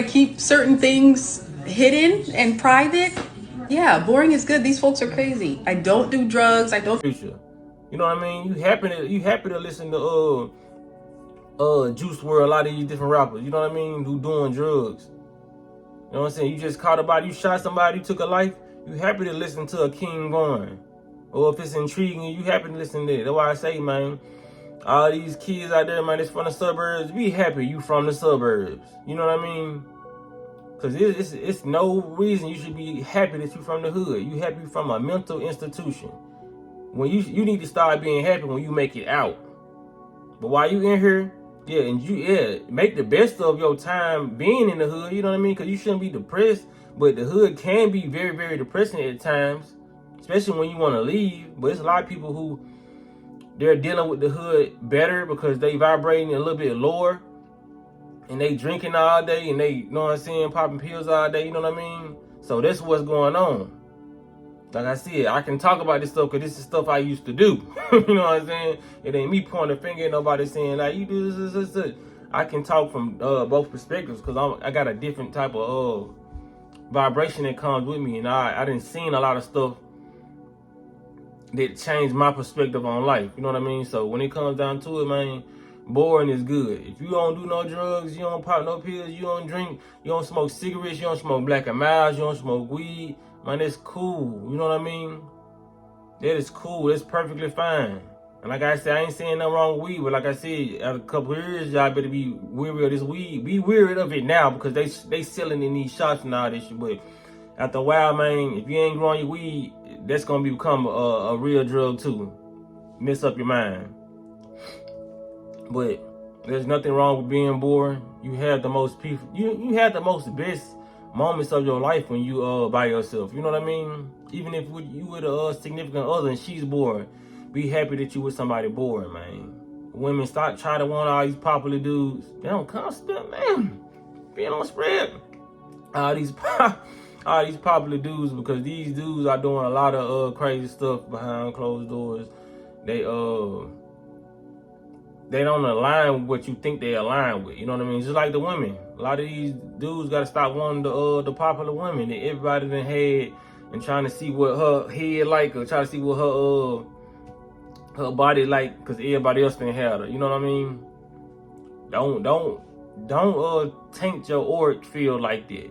keep certain things hidden and private. Yeah, boring is good. These folks are crazy. I don't do drugs. I don't. Future. You know what I mean? You happy to listen to Juice WRLD, a lot of these different rappers, you know what I mean, who doing drugs. You know what I'm saying? You just caught a body, you shot somebody, you took a life, you happy to listen to a King going. Or if it's intriguing, you happy to listen to it. That's why I say, man, all these kids out there, man, that's from the suburbs, be happy you from the suburbs. You know what I mean? Because it's no reason you should be happy that you from the hood. You happy from a mental institution. When you need to start being happy when you make it out. But while you in here, make the best of your time being in the hood, you know what I mean? Because you shouldn't be depressed, but the hood can be very, very depressing at times, especially when you want to leave. But it's a lot of people who, they're dealing with the hood better because they vibrating a little bit lower, and they drinking all day, and they, you know what I'm saying, popping pills all day, you know what I mean? So that's what's going on. Like I said, I can talk about this stuff because this is stuff I used to do. You know what I'm saying? It ain't me pointing a finger at nobody saying, like, you do this. I can talk from both perspectives because I got a different type of vibration that comes with me. And I done seen a lot of stuff that changed my perspective on life. You know what I mean? So when it comes down to it, man, boring is good. If you don't do no drugs, you don't pop no pills, you don't drink, you don't smoke cigarettes, you don't smoke Black and Milds, you don't smoke weed, man, that's cool. You know what I mean? That is cool. That's perfectly fine. And like I said, I ain't saying nothing wrong with weed, but like I said, after a couple of years, y'all better be weary of this weed. Be weary of it now because they selling in these shops and all this shit. But after a while, man, if you ain't growing your weed, that's gonna become a real drug too. Mess up your mind. But there's nothing wrong with being bored. You have the most peaceful, you have the most best moments of your life when you by yourself. You know what I mean? Even if you with a significant other and she's bored, be happy that you with somebody bored, man. Women, stop trying to want all these popular dudes. They don't come still, man. Being on spread. All these popular dudes, because these dudes are doing a lot of crazy stuff behind closed doors. They don't align with what you think they align with. You know what I mean? Just like the women. A lot of these dudes got to stop wanting the popular women that everybody done had and trying to see what her head like or try to see what her body like because everybody else didn't have her. You know what I mean? Don't taint your auric field like that.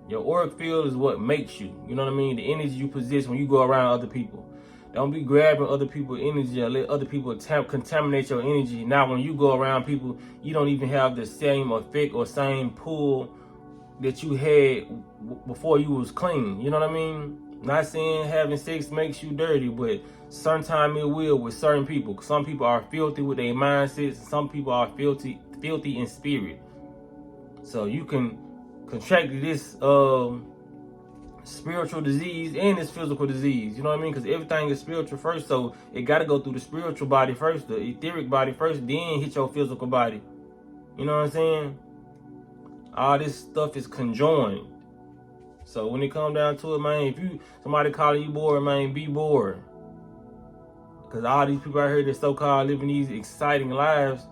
Your auric field is what makes you. You know what I mean? The energy you possess when you go around other people. Don't be grabbing other people's energy or let other people contaminate your energy. Now, when you go around people, you don't even have the same effect or same pull that you had before you was clean. You know what I mean? Not saying having sex makes you dirty, but sometimes it will with certain people. Some people are filthy with their mindsets, and some people are filthy in spirit. So you can contract this spiritual disease and this physical disease. You know what I mean? Because everything is spiritual first, so it got to go through the spiritual body first, the etheric body first, then hit your physical body. You know what I'm saying? All this stuff is conjoined. So when it comes down to it, man, if somebody calling you bored, man, be bored. Because all these people out here that so-called living these exciting lives,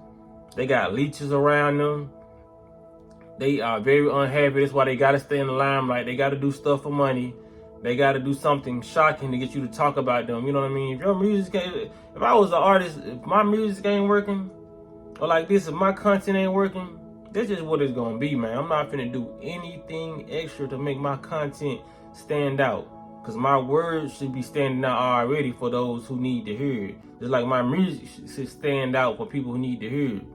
they got leeches around them. They are very unhappy. That's why they got to stay in the limelight. They got to do stuff for money. They got to do something shocking to get you to talk about them. You know what I mean? If your music if I was an artist, if my music ain't working, or like this, if my content ain't working, that's just what it's going to be, man. I'm not finna do anything extra to make my content stand out. Because my words should be standing out already for those who need to hear it. Just like my music should stand out for people who need to hear it.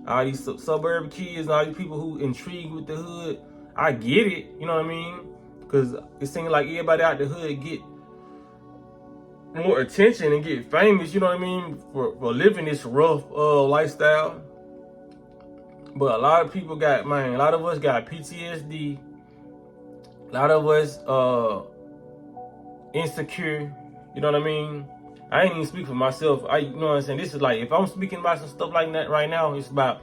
All these suburban kids, all these people who intrigued with the hood, I get it, you know what I mean? Because it seems like everybody out the hood get more attention and get famous, you know what I mean, for living this rough lifestyle. But a lot of people got, man, a lot of us got PTSD. A lot of us insecure, you know what I mean? I ain't even speak for myself. You know what I'm saying? This is like, if I'm speaking about some stuff like that right now, it's about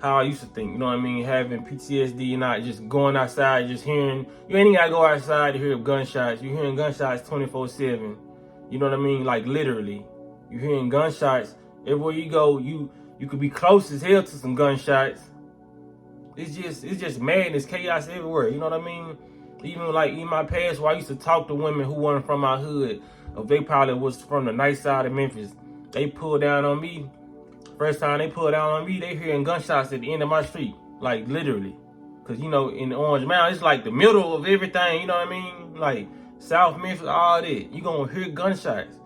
how I used to think, you know what I mean? Having PTSD and not just going outside, just hearing, you ain't gotta go outside to hear gunshots. You're hearing gunshots 24/7. You know what I mean? Like literally. You're hearing gunshots. Everywhere you go, you could be close as hell to some gunshots. it's just madness, chaos everywhere. You know what I mean? Even like in my past, where I used to talk to women who weren't from my hood, if they probably was from the nice side of Memphis, they pulled down on me. First time they pulled down on me, they hearing gunshots at the end of my street, like literally. Cause you know, in the Orange Mountain, it's like the middle of everything. You know what I mean? Like South Memphis, all that. You gonna hear gunshots,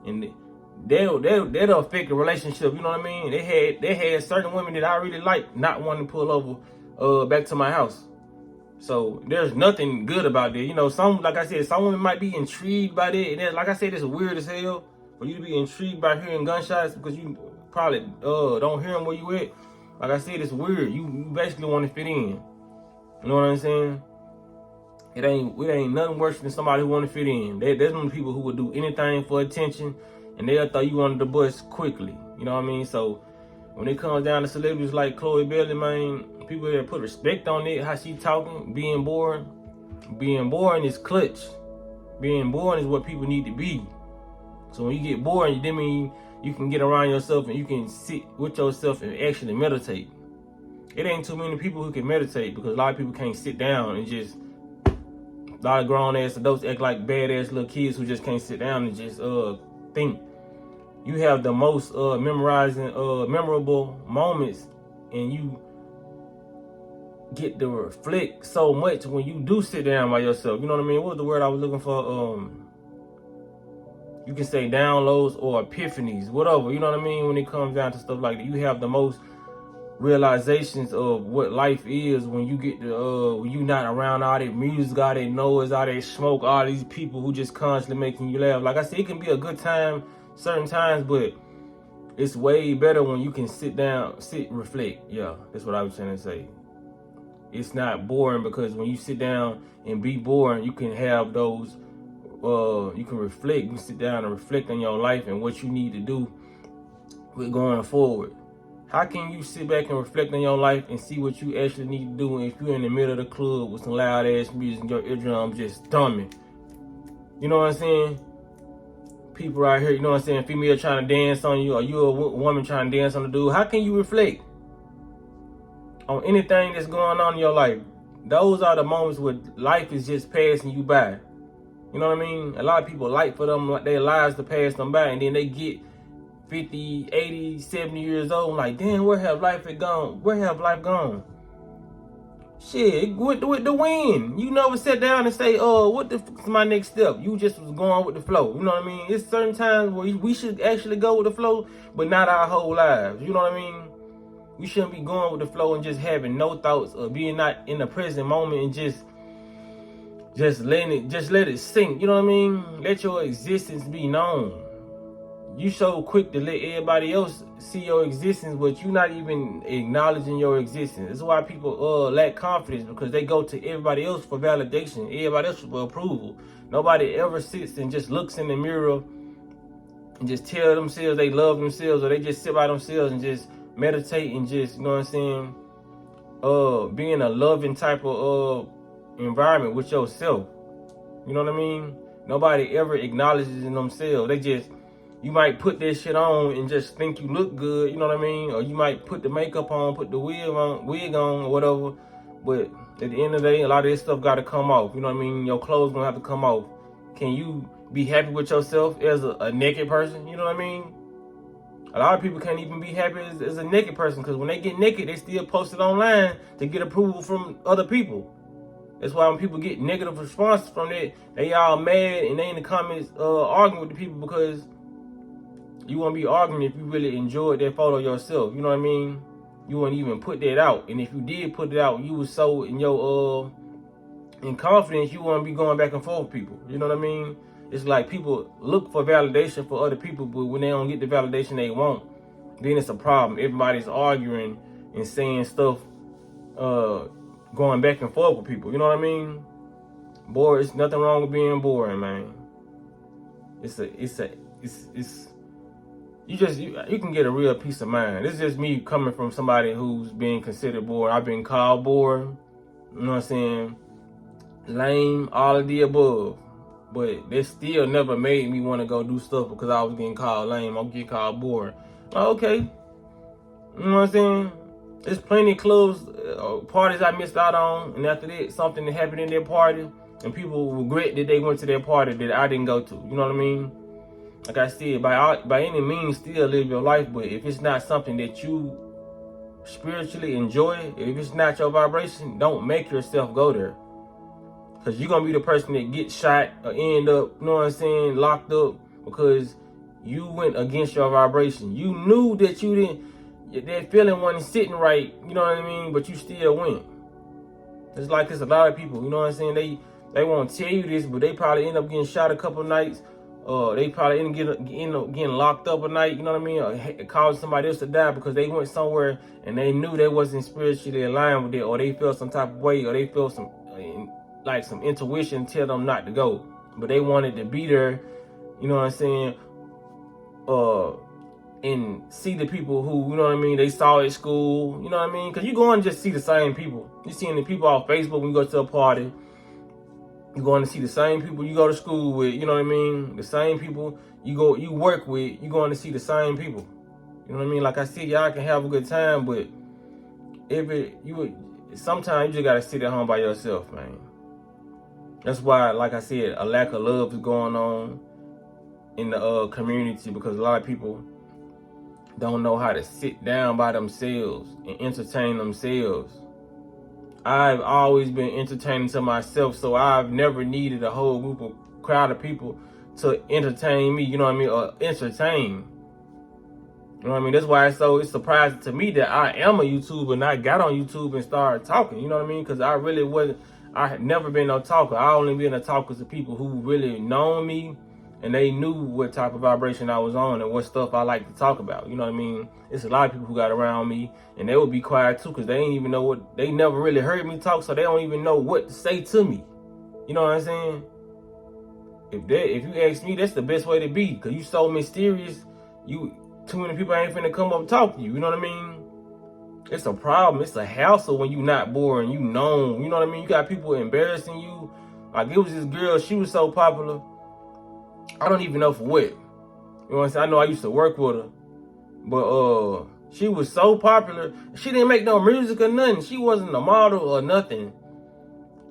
and that'll affect the relationship. You know what I mean? They had certain women that I really like not wanting to pull over back to my house. So there's nothing good about that. You know, like I said, some women might be intrigued by that. And like I said, it's weird as hell for you to be intrigued by hearing gunshots because you probably don't hear them where you at. Like I said, it's weird. You basically want to fit in. You know what I'm saying? It ain't nothing worse than somebody who want to fit in. There's some people who would do anything for attention, and they'll throw you under the bus quickly. You know what I mean? So when it comes down to celebrities like Chloe Bailey, man, people that put respect on it, how she talking, being boring is clutch. Being boring is what people need to be. So when you get bored, that mean you can get around yourself and you can sit with yourself and actually meditate. It ain't too many people who can meditate because a lot of people can't sit down and just, a lot of grown ass adults act like badass little kids who just can't sit down and just think. You have the most memorable moments, and you get to reflect so much when you do sit down by yourself. You know what I mean? What was the word I was looking for? You can say downloads or epiphanies, whatever. You know what I mean? When it comes down to stuff like that, you have the most realizations of what life is when you get to when you not around all that music, all that noise, all that smoke, all these people who just constantly making you laugh. Like I said, it can be a good time certain times, but it's way better when you can sit down, reflect. Yeah, that's what I was trying to say. It's not boring because when you sit down and be boring, you can have those you can reflect. You can sit down and reflect on your life and what you need to do with going forward. How can you sit back and reflect on your life and see what you actually need to do if you're in the middle of the club with some loud ass music and your eardrum just thumbing? You know what I'm saying? People right here, you know what I'm saying? Female trying to dance on you, or you a woman trying to dance on the dude. How can you reflect on anything that's going on in your life? Those are the moments where life is just passing you by. You know what I mean? A lot of people like for them their lives to pass them by, and then they get 50, 80, 70 years old, like, damn, where have life gone? Where have life gone? Shit, with the wind. You never sit down and say, what the fuck is my next step? You just was going with the flow. You know what I mean? It's certain times where we should actually go with the flow, but not our whole lives. You know what I mean? We shouldn't be going with the flow and just having no thoughts or being not in the present moment and just let it sink. You know what I mean? Let your existence be known. You so quick to let everybody else see your existence, but you're not even acknowledging your existence. That's why people lack confidence, because they go to everybody else for validation, everybody else for approval. Nobody ever sits and just looks in the mirror and just tell themselves they love themselves, or they just sit by themselves and just meditate and just, you know what I'm saying, be in a loving type of environment with yourself. You know what I mean? Nobody ever acknowledges in themselves. They just, you might put this shit on and just think you look good, you know what I mean? Or you might put the makeup on, put the wig on or whatever. But at the end of the day, a lot of this stuff got to come off. You know what I mean? Your clothes gonna have to come off. Can you be happy with yourself as a naked person? You know what I mean? A lot of people can't even be happy as a naked person, because when they get naked, they still post it online to get approval from other people. That's why when people get negative responses from that, they all mad and they in the comments arguing with the people, because you won't be arguing if you really enjoyed that photo yourself. You know what I mean? You wouldn't even put that out. And if you did put it out, you was so in your in confidence, you wouldn't be going back and forth with people. You know what I mean? It's like people look for validation for other people, but when they don't get the validation they want, then it's a problem. Everybody's arguing and saying stuff, going back and forth with people. You know what I mean? Bored. It's nothing wrong with being boring, man. You can get a real peace of mind. This is just me coming from somebody who's being considered bored. I've been called bored, you know what I'm saying, lame, all of the above. But they still never made me want to go do stuff because I was getting called lame. I'm getting called bored. Okay. You know what I'm saying? There's plenty of clubs, parties I missed out on, and after that, something that happened in their party, and people regret that they went to their party that I didn't go to. You know what I mean? Like I said, by any means, still live your life, but if it's not something that you spiritually enjoy, if it's not your vibration, don't make yourself go there. Because you're going to be the person that gets shot or end up, you know what I'm saying, locked up because you went against your vibration. You knew that you didn't, that feeling wasn't sitting right, you know what I mean, but you still went. It's like it's a lot of people, you know what I'm saying, they won't tell you this, but they probably end up getting shot a couple nights. They probably end up getting locked up a night, you know what I mean, or causing somebody else to die because they went somewhere and they knew they wasn't spiritually aligned with it, or they felt some type of way, or they felt some intuition tell them not to go, but they wanted to be there, you know what I'm saying, and see the people who, you know what I mean, they saw at school, you know what I mean, because you go and just see the same people. You seeing the people off Facebook when you go to a party. You're going to see the same people you go to school with, you know what I mean, the same people you work with, you're going to see the same people. You know what I mean? Like I said, y'all can have a good time, but sometimes you just gotta sit at home by yourself, man. That's why, like I said, a lack of love is going on in the community, because a lot of people don't know how to sit down by themselves and entertain themselves. I've always been entertaining to myself, so I've never needed a whole crowd of people to entertain me, you know what I mean, or entertain. You know what I mean? That's why it's surprising to me that I am a YouTuber and I got on YouTube and started talking, you know what I mean? Because I had never been no talker. I only been a talker to people who really known me and they knew what type of vibration I was on and what stuff I like to talk about. You know what I mean? It's a lot of people who got around me and they would be quiet too because they ain't even know they never really heard me talk, so they don't even know what to say to me. You know what I'm saying? If you ask me, that's the best way to be, because you so mysterious, too many people ain't finna come up and talk to you. You know what I mean? It's a problem. It's a hassle when you not boring. You known. You know what I mean? You got people embarrassing you. Like, it was this girl. She was so popular. I don't even know for what. You know what I'm saying? I know I used to work with her. But she was so popular. She didn't make no music or nothing. She wasn't a model or nothing.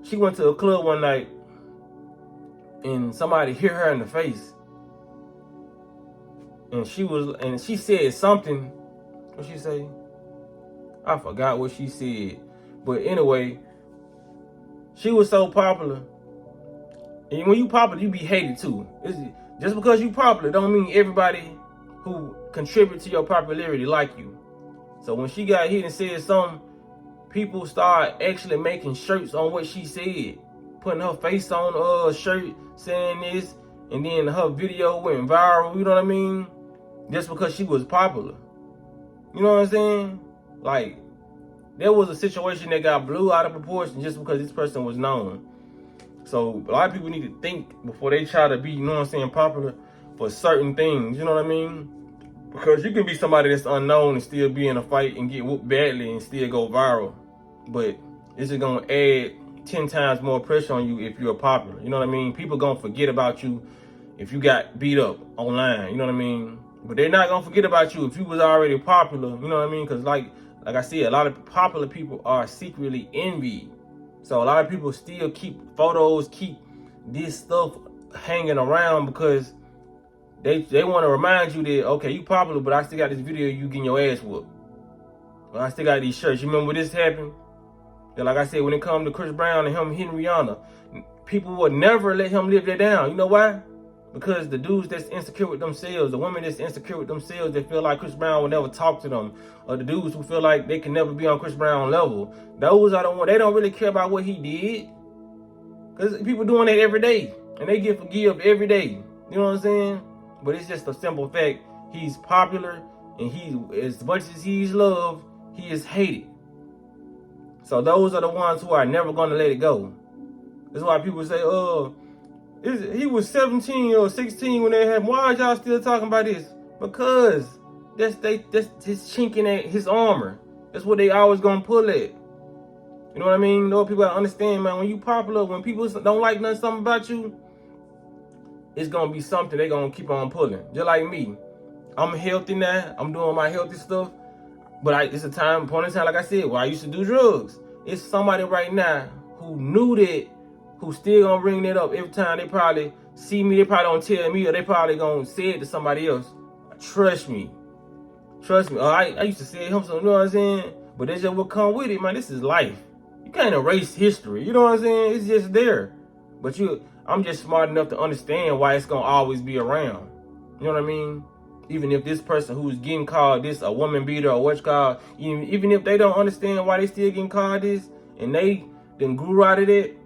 She went to a club one night and somebody hit her in the face. And she said something. What she say? I forgot what she said. But anyway, she was so popular. And when you popular, you be hated too. Just because you popular don't mean everybody who contribute to your popularity like you. So when she got hit and said something, people start actually making shirts on what she said, putting her face on a shirt saying this, and then her video went viral, you know what I mean? Just because she was popular. You know what I'm saying? Like, there was a situation that got blew out of proportion just because this person was known. So a lot of people need to think before they try to be, you know what I'm saying, popular for certain things, you know what I mean? Because you can be somebody that's unknown and still be in a fight and get whooped badly and still go viral. But it's just gonna add 10 times more pressure on you if you're popular. You know what I mean? People gonna forget about you if you got beat up online, you know what I mean? But they're not gonna forget about you if you was already popular, you know what I mean? Because like I said, a lot of popular people are secretly envied. So a lot of people still keep photos, keep this stuff hanging around because they want to remind you that, okay, you popular, but I still got this video of you getting your ass whooped. But I still got these shirts. You remember when this happened? And like I said, when it comes to Chris Brown and him hitting Rihanna, people would never let him live that down. You know why? Because the dudes that's insecure with themselves, the women that's insecure with themselves, that feel like Chris Brown will never talk to them, or the dudes who feel like they can never be on Chris Brown level, those are the ones, they don't really care about what he did. Because people doing that every day, and they get forgive every day. You know what I'm saying? But it's just a simple fact. He's popular, and as much as he's loved, he is hated. So those are the ones who are never going to let it go. That's why people say, he was 17 or 16 when they had him. Why are y'all still talking about this? Because that's his chinking at his armor. That's what they always gonna pull at. You know what I mean? No, people gotta understand, man. When you popular, when people don't like something about you, it's gonna be something they gonna keep on pulling. Just like me, I'm healthy now. I'm doing my healthy stuff. But it's a point in time, like I said, where I used to do drugs. It's somebody right now who knew that, who still gonna bring that up every time they probably see me. They probably don't tell me, or they probably gonna say it to somebody else. Trust me. Trust me. I used to say him, so you know what I'm saying? But that's just what come with it, man. This is life. You can't erase history. You know what I'm saying? It's just there. But I'm just smart enough to understand why it's gonna always be around. You know what I mean? Even if this person who's getting called this a woman beater or what's called, even if they don't understand why they still getting called this, and they then grew out of it,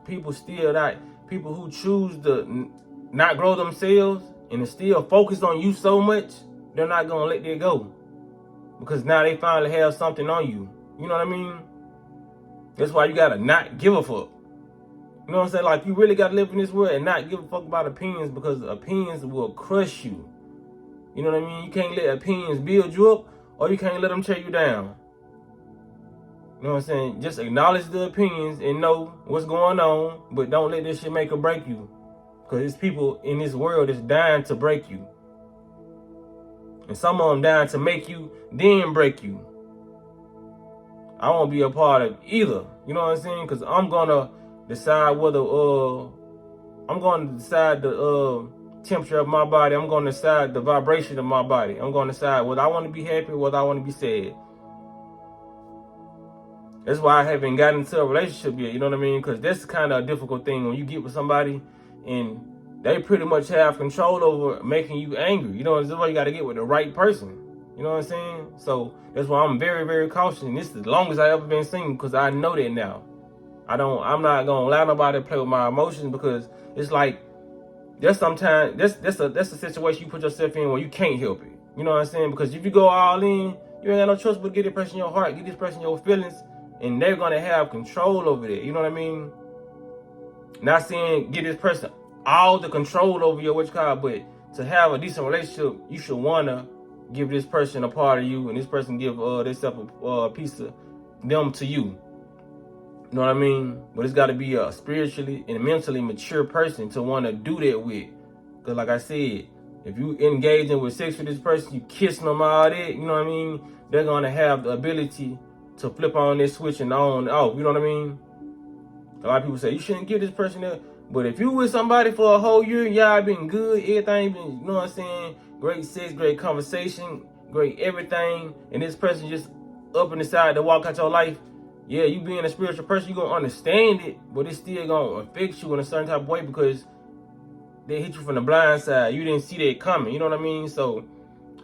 people who choose to not grow themselves and still focus on you so much, they're not gonna let that go, because now they finally have something on you. You know what I mean? That's why you gotta not give a fuck. You know what I'm saying? Like, you really gotta live in this world and not give a fuck about opinions, because opinions will crush you. You know what I mean? You can't let opinions build you up, or you can't let them tear you down. You know what I'm saying? Just acknowledge the opinions and know what's going on, but don't let this shit make or break you. Because there's people in this world that's dying to break you. And some of them dying to make you, then break you. I won't be a part of either. You know what I'm saying? Because I'm going to decide whether, I'm going to decide the temperature of my body. I'm going to decide the vibration of my body. I'm going to decide whether I want to be happy, whether I want to be sad. That's why I haven't gotten into a relationship yet, you know what I mean? Because that's kind of a difficult thing when you get with somebody and they pretty much have control over making you angry. You know, that's why you got to get with the right person. You know what I'm saying? So that's why I'm very, very cautious. And this is the longest I've ever been single, because I know that now. I'm not gonna allow nobody to play with my emotions, because it's like that's a situation you put yourself in where you can't help it. You know what I'm saying? Because if you go all in, you ain't got no choice but get this person your heart, get this person your feelings, and they're gonna have control over that. You know what I mean? Not saying get this person all the control over your but to have a decent relationship, you should wanna give this person a part of you, and this person give themselves a piece of them to you. You know what I mean? But it's got to be a spiritually and mentally mature person to want to do that with. Because like I said, if you engaging with sex with this person, you kissing them all that, you know what I mean? They're going to have the ability to flip on this switch and on and off. You know what I mean? A lot of people say, you shouldn't give this person that. But if you with somebody for a whole year, y'all been good, everything been, you know what I'm saying? Great sex, great conversation, great everything. And this person just up and decide to walk out your life. Yeah, you being a spiritual person, you're going to understand it, but it's still going to affect you in a certain type of way, because they hit you from the blind side. You didn't see that coming, you know what I mean? So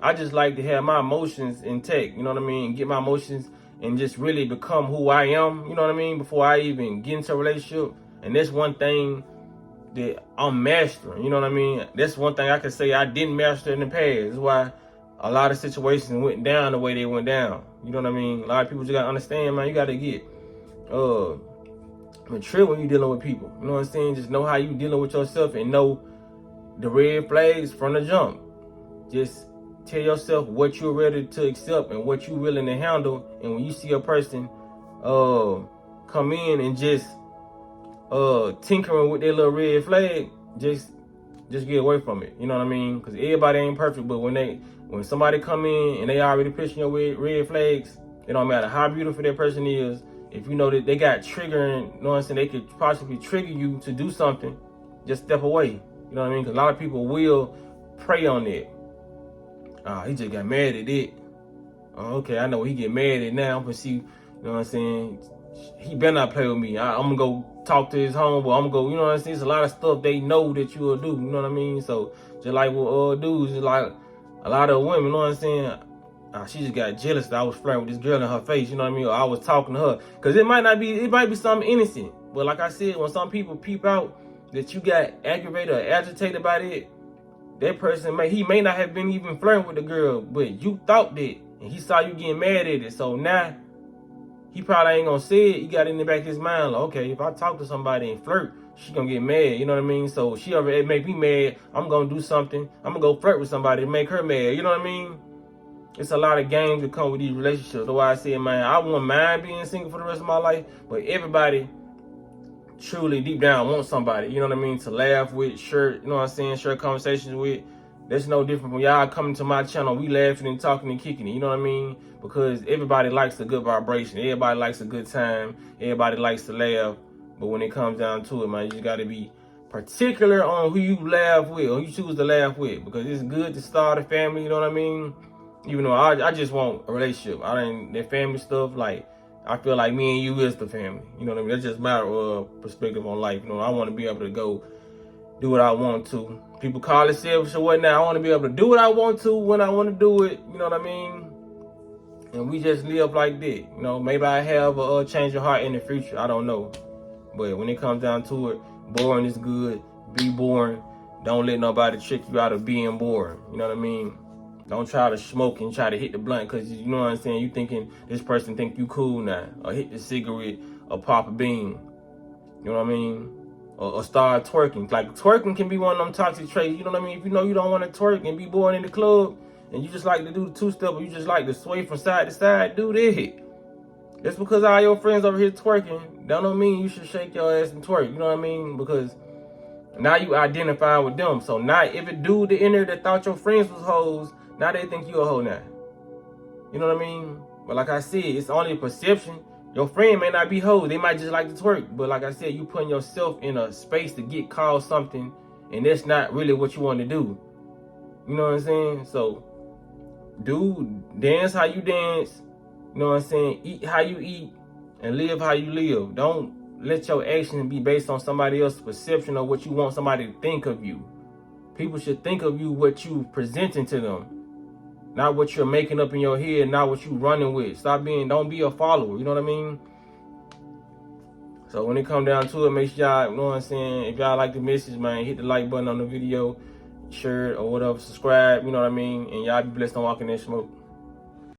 I just like to have my emotions intact, you know what I mean? Get my emotions and just really become who I am, you know what I mean? Before I even get into a relationship. And that's one thing that I'm mastering, you know what I mean? That's one thing I can say I didn't master in the past. That's why a lot of situations went down the way they went down. You know what I mean? A lot of people just gotta understand, man, you gotta get mature when you dealing with people. You know what I'm saying? Just know how you dealing with yourself and know the red flags from the jump. Just tell yourself what you're ready to accept and what you're willing to handle. And when you see a person come in and just tinkering with their little red flag, just get away from it. You know what I mean? Because everybody ain't perfect, but when somebody come in and they already pushing your red flags, it don't matter how beautiful that person is. If you know that they got triggering, you know what I'm saying, they could possibly trigger you to do something, just step away. You know what I mean? Because a lot of people will prey on that. He just got mad at it. Oh, okay, I know he get mad at now. I'm gonna see, you know what I'm saying? He better not play with me. I'm gonna go talk to his homeboy. I'm gonna go, you know what I'm saying? It's a lot of stuff they know that you will do, you know what I mean? So just like with dudes, just like a lot of women, you know what I'm saying? She just got jealous that I was flirting with this girl in her face, you know what I mean? Or I was talking to her. Because it might be something innocent. But like I said, when some people peep out that you got aggravated or agitated by it, that person he may not have been even flirting with the girl, but you thought that, and he saw you getting mad at it. So now he probably ain't gonna say it. He got in the back of his mind, like, okay, if I talk to somebody and flirt, she gonna get mad, you know what I mean? So she already make me mad. I'm gonna do something. I'm gonna go flirt with somebody to make her mad, you know what I mean? It's a lot of games that come with these relationships. That's why I say, man, I wouldn't mind being single for the rest of my life, but everybody truly deep down wants somebody, you know what I mean, to laugh with, share, you know what I'm saying, share conversations with, That's no different from y'all coming to my channel. We laughing and talking and kicking it. You know what I mean? Because everybody likes a good vibration. Everybody likes a good time. Everybody likes to laugh. But when it comes down to it, man, you just got to be particular on who you laugh with or you choose to laugh with. Because it's good to start a family. You know what I mean? Even though I just want a relationship. I ain't that family stuff. Like, I feel like me and you is the family. You know what I mean? That's just matter of perspective on life. You know, I want to be able to go do what I want to. People call it selfish or whatnot. I want to be able to do what I want to when I want to do it. You know what I mean? And we just live like that. You know, maybe I have a change of heart in the future. I don't know. But when it comes down to it, boring is good. Be boring. Don't let nobody trick you out of being boring. You know what I mean? Don't try to smoke and try to hit the blunt because you know what I'm saying. You thinking this person think you cool now, or hit the cigarette, or pop a bean. You know what I mean? Or start twerking. Like, twerking can be one of them toxic traits. You know what I mean? If you know you don't want to twerk and be bored in the club, and you just like to do the two-step, or you just like to sway from side to side, do that. Just because all your friends over here twerking, that don't mean you should shake your ass and twerk. You know what I mean? Because now you identify with them. So now if a dude in there that thought your friends was hoes, now they think you a hoe now. You know what I mean? But like I said, it's only a perception. Your friend may not be hoes. They might just like to twerk. But like I said, you putting yourself in a space to get called something, and that's not really what you want to do. You know what I'm saying? So, dance how you dance. You know what I'm saying? Eat how you eat, and live how you live. Don't let your actions be based on somebody else's perception of what you want somebody to think of you. People should think of you what you presenting to them. Not what you're making up in your head, not what you running with. Don't be a follower, you know what I mean? So when it come down to it, make sure y'all, you know what I'm saying, if y'all like the message, man, hit the like button on the video, share it or whatever, subscribe, you know what I mean? And y'all be blessed on walking in smoke.